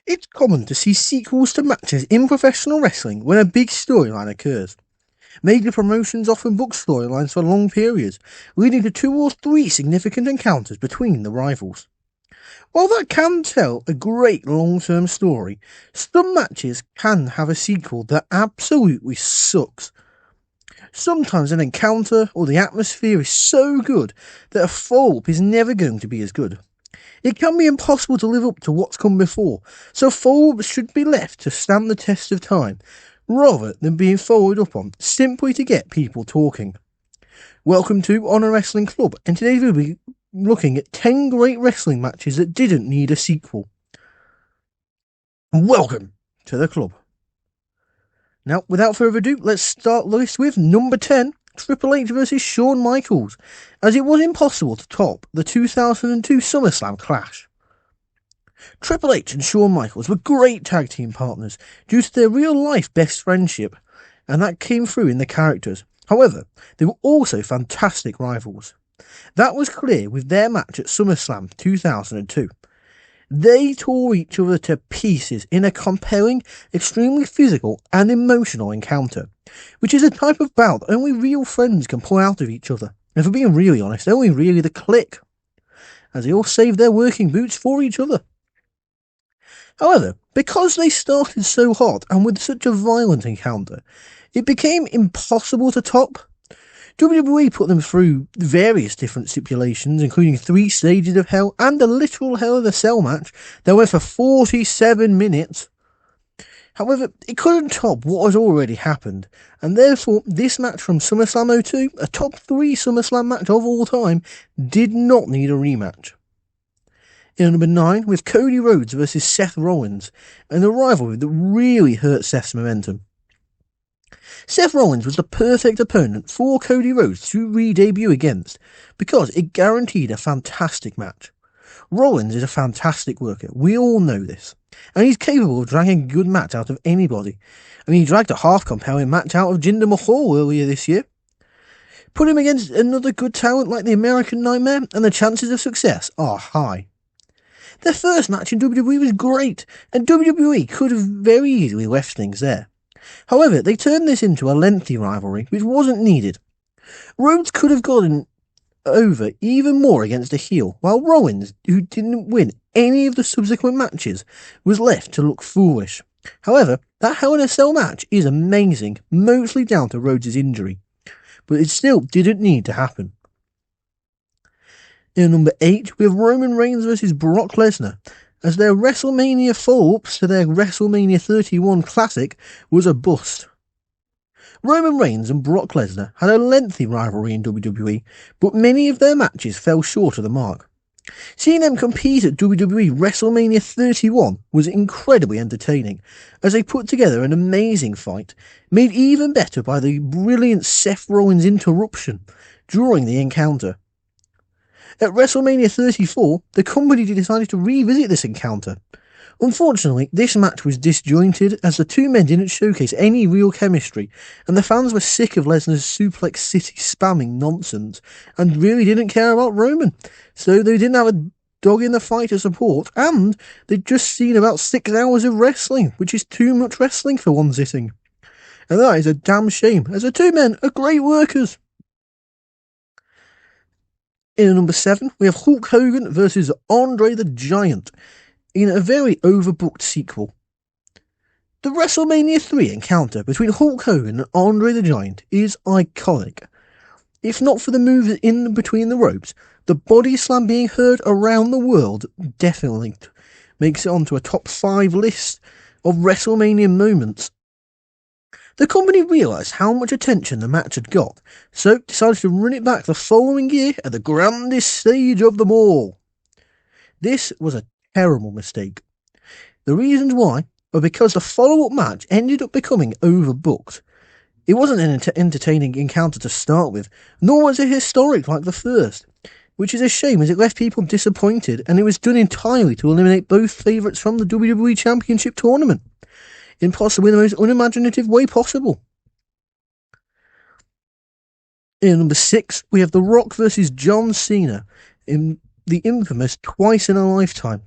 It's common to see sequels to matches in professional wrestling when a big storyline occurs. Major promotions often book storylines for long periods, leading to 2 or 3 significant encounters between the rivals. While that can tell a great long-term story, some matches can have a sequel that absolutely sucks. Sometimes an encounter or the atmosphere is so good that a follow-up is never going to be as good. It can be impossible to live up to what's come before, so follow-ups should be left to stand the test of time, rather than being followed up on simply to get people talking. Welcome to Honor Wrestling Club, and today we'll be looking at 10 great wrestling matches that didn't need a sequel. Welcome to the club. Now, without further ado, let's start the list with number 10, Triple H vs Shawn Michaels, as it was impossible to top the 2002 SummerSlam clash. Triple H and Shawn Michaels were great tag team partners due to their real-life best friendship, and that came through in the characters. However, they were also fantastic rivals. That was clear with their match at SummerSlam 2002. They tore each other to pieces in a compelling, extremely physical and emotional encounter, which is a type of bout that only real friends can pull out of each other, and for being really honest, only really the Clique, as they all saved their working boots for each other. However, because they started so hot and with such a violent encounter, it became impossible to top. WWE put them through various different stipulations, including 3 stages of hell and a literal Hell in a Cell match that went for 47 minutes. However, it couldn't top what has already happened, and therefore this match from SummerSlam 02, a top 3 SummerSlam match of all time, did not need a rematch. In number 9, with Cody Rhodes versus Seth Rollins, and a rivalry that really hurt Seth's momentum. Seth Rollins was the perfect opponent for Cody Rhodes to re-debut against, because it guaranteed a fantastic match. Rollins is a fantastic worker, we all know this, and he's capable of dragging a good match out of anybody. I mean, he dragged a half-compelling match out of Jinder Mahal earlier this year. Put him against another good talent like the American Nightmare, and the chances of success are high. Their first match in WWE was great, and WWE could have very easily left things there. However, they turned this into a lengthy rivalry, which wasn't needed. Rhodes could have gotten over even more against a heel, while Rollins, who didn't win any of the subsequent matches, was left to look foolish. However, that Hell in a Cell match is amazing, mostly down to Rhodes' injury, but it still didn't need to happen. In number 8, we have Roman Reigns vs Brock Lesnar, as their WrestleMania follow-ups to their WrestleMania 31 Classic was a bust. Roman Reigns and Brock Lesnar had a lengthy rivalry in WWE, but many of their matches fell short of the mark. Seeing them compete at WWE WrestleMania 31 was incredibly entertaining, as they put together an amazing fight, made even better by the brilliant Seth Rollins interruption during the encounter. At WrestleMania 34, the company decided to revisit this encounter. Unfortunately, this match was disjointed as the two men didn't showcase any real chemistry, and the fans were sick of Lesnar's Suplex City spamming nonsense, and really didn't care about Roman, so they didn't have a dog in the fight to support, and they'd just seen about 6 hours of wrestling, which is too much wrestling for one sitting. And that is a damn shame, as the two men are great workers. In number 7, we have Hulk Hogan versus Andre the Giant in a very overbooked sequel. The WrestleMania 3 encounter between Hulk Hogan and Andre the Giant is iconic. If not for the moves in between the ropes, the body slam being heard around the world definitely makes it onto a top 5 list of WrestleMania moments. The company realised how much attention the match had got, so decided to run it back the following year at the grandest stage of them all. This was a terrible mistake. The reasons why are because the follow-up match ended up becoming overbooked. It wasn't an entertaining encounter to start with, nor was it historic like the first, which is a shame as it left people disappointed, and it was done entirely to eliminate both favourites from the WWE Championship tournament, in possibly the most unimaginative way possible. In number 6, we have The Rock versus John Cena in the infamous Twice in a Lifetime.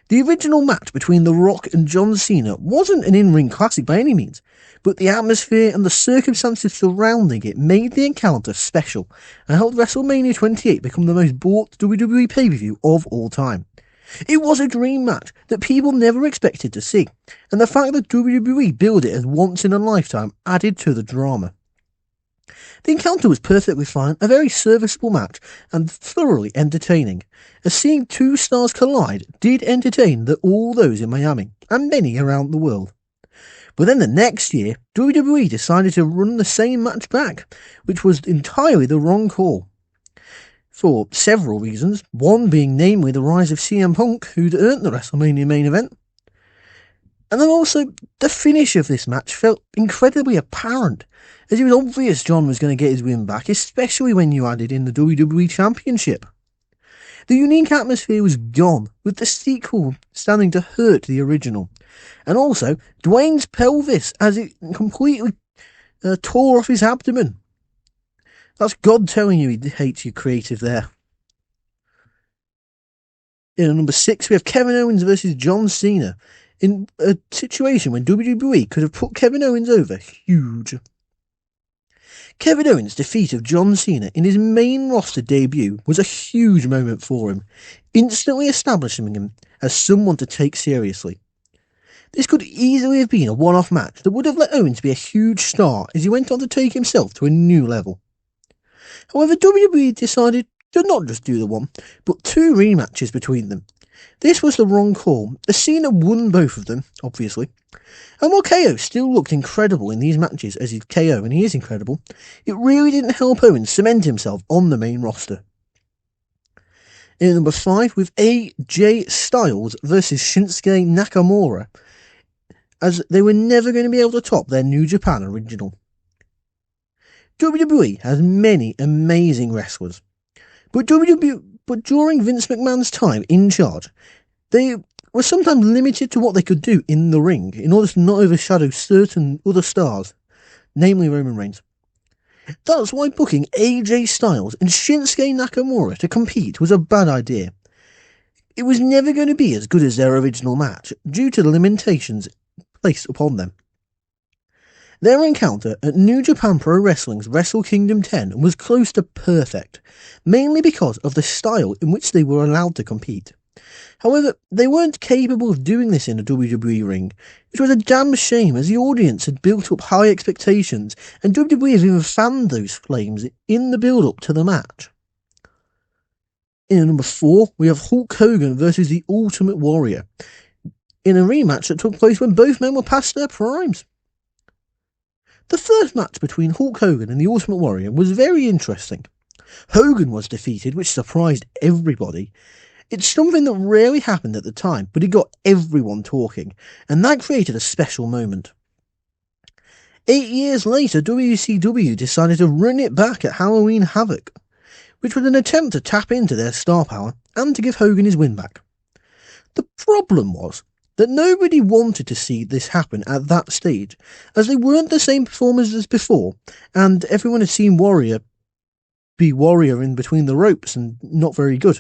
The original match between The Rock and John Cena wasn't an in-ring classic by any means, but the atmosphere and the circumstances surrounding it made the encounter special and helped WrestleMania 28 become the most bought WWE pay-per-view of all time. It was a dream match that people never expected to see, and the fact that WWE billed it as once in a lifetime added to the drama. The encounter was perfectly fine, a very serviceable match, and thoroughly entertaining, as seeing two stars collide did entertain all those in Miami, and many around the world. But then the next year, WWE decided to run the same match back, which was entirely the wrong call. For several reasons, one being namely the rise of CM Punk, who'd earned the WrestleMania main event. And then also, the finish of this match felt incredibly apparent, as it was obvious John was going to get his win back, especially when you added in the WWE Championship. The unique atmosphere was gone, with the sequel standing to hurt the original. And also, Dwayne's pelvis as it completely tore off his abdomen. That's God telling you he hates you creative there. In number 6, we have Kevin Owens versus John Cena, in a situation when WWE could have put Kevin Owens over huge. Kevin Owens' defeat of John Cena in his main roster debut was a huge moment for him, instantly establishing him as someone to take seriously. This could easily have been a one-off match that would have let Owens be a huge star as he went on to take himself to a new level. However, WWE decided to not just do the one, but 2 rematches between them. This was the wrong call, as Cena won both of them, obviously. And while KO still looked incredible in these matches, as he's KO and he is incredible, it really didn't help Owens cement himself on the main roster. In number 5, with AJ Styles versus Shinsuke Nakamura, as they were never going to be able to top their New Japan original. WWE has many amazing wrestlers, but during Vince McMahon's time in charge, they were sometimes limited to what they could do in the ring in order to not overshadow certain other stars, namely Roman Reigns. That's why booking AJ Styles and Shinsuke Nakamura to compete was a bad idea. It was never going to be as good as their original match due to the limitations placed upon them. Their encounter at New Japan Pro Wrestling's Wrestle Kingdom 10 was close to perfect, mainly because of the style in which they were allowed to compete. However, they weren't capable of doing this in a WWE ring, which was a damn shame as the audience had built up high expectations and WWE have even fanned those flames in the build-up to the match. In number 4, we have Hulk Hogan versus the Ultimate Warrior, in a rematch that took place when both men were past their primes. The first match between Hulk Hogan and the Ultimate Warrior was very interesting. Hogan was defeated, which surprised everybody. It's something that rarely happened at the time, but it got everyone talking, and that created a special moment. 8 years later, WCW decided to run it back at Halloween Havoc, which was an attempt to tap into their star power and to give Hogan his win back. The problem was that nobody wanted to see this happen at that stage, as they weren't the same performers as before, and everyone had seen Warrior be Warrior in between the ropes and not very good.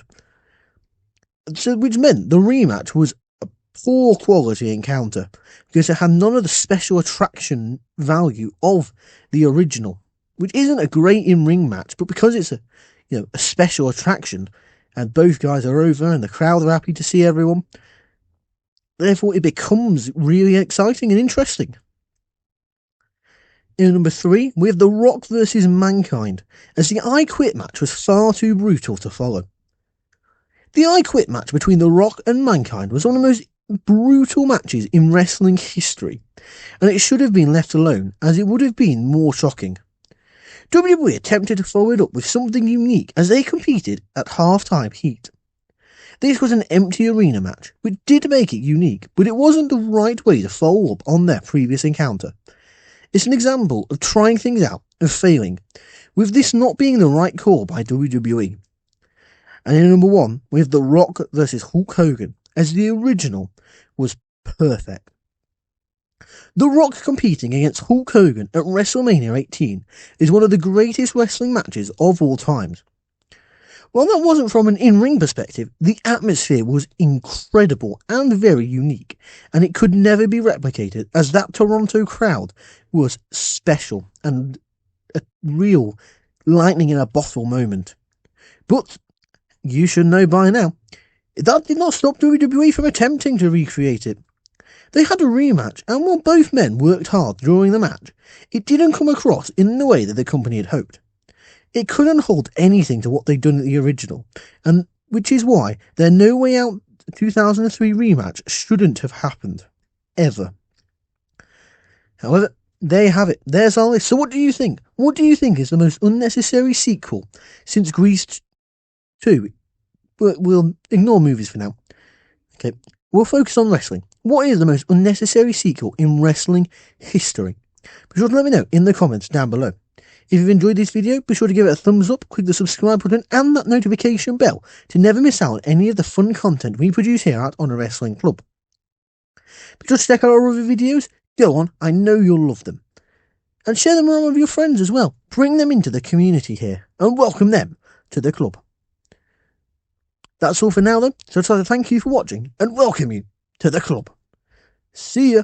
So, which meant the rematch was a poor quality encounter, because it had none of the special attraction value of the original, which isn't a great in-ring match, but because it's a special attraction, and both guys are over and the crowd are happy to see everyone, therefore it becomes really exciting and interesting. In number 3, we have The Rock versus Mankind, as the I Quit match was far too brutal to follow. The I Quit match between The Rock and Mankind was one of the most brutal matches in wrestling history, and it should have been left alone, as it would have been more shocking. WWE attempted to follow it up with something unique as they competed at halftime heat. This was an empty arena match, which did make it unique, but it wasn't the right way to follow up on their previous encounter. It's an example of trying things out and failing, with this not being the right call by WWE. And in number 1, we have The Rock versus Hulk Hogan, as the original was perfect. The Rock competing against Hulk Hogan at WrestleMania 18 is one of the greatest wrestling matches of all times. While that wasn't from an in-ring perspective, the atmosphere was incredible and very unique, and it could never be replicated, as that Toronto crowd was special and a real lightning in a bottle moment. But you should know by now, that did not stop WWE from attempting to recreate it. They had a rematch, and while both men worked hard during the match, it didn't come across in the way that the company had hoped. It couldn't hold anything to what they'd done at the original, and which is why their No Way Out 2003 rematch shouldn't have happened. Ever. However, there you have it. There's our list. So what do you think? What do you think is the most unnecessary sequel since Grease 2? We'll ignore movies for now. Okay, we'll focus on wrestling. What is the most unnecessary sequel in wrestling history? Be sure to let me know in the comments down below. If you've enjoyed this video, be sure to give it a thumbs up, click the subscribe button and that notification bell to never miss out on any of the fun content we produce here at Honor Wrestling Club. Be sure to check out our other videos. Go on, I know you'll love them. And share them around with your friends as well. Bring them into the community here and welcome them to the club. That's all for now though, so I'd like to thank you for watching and welcome you to the club. See ya!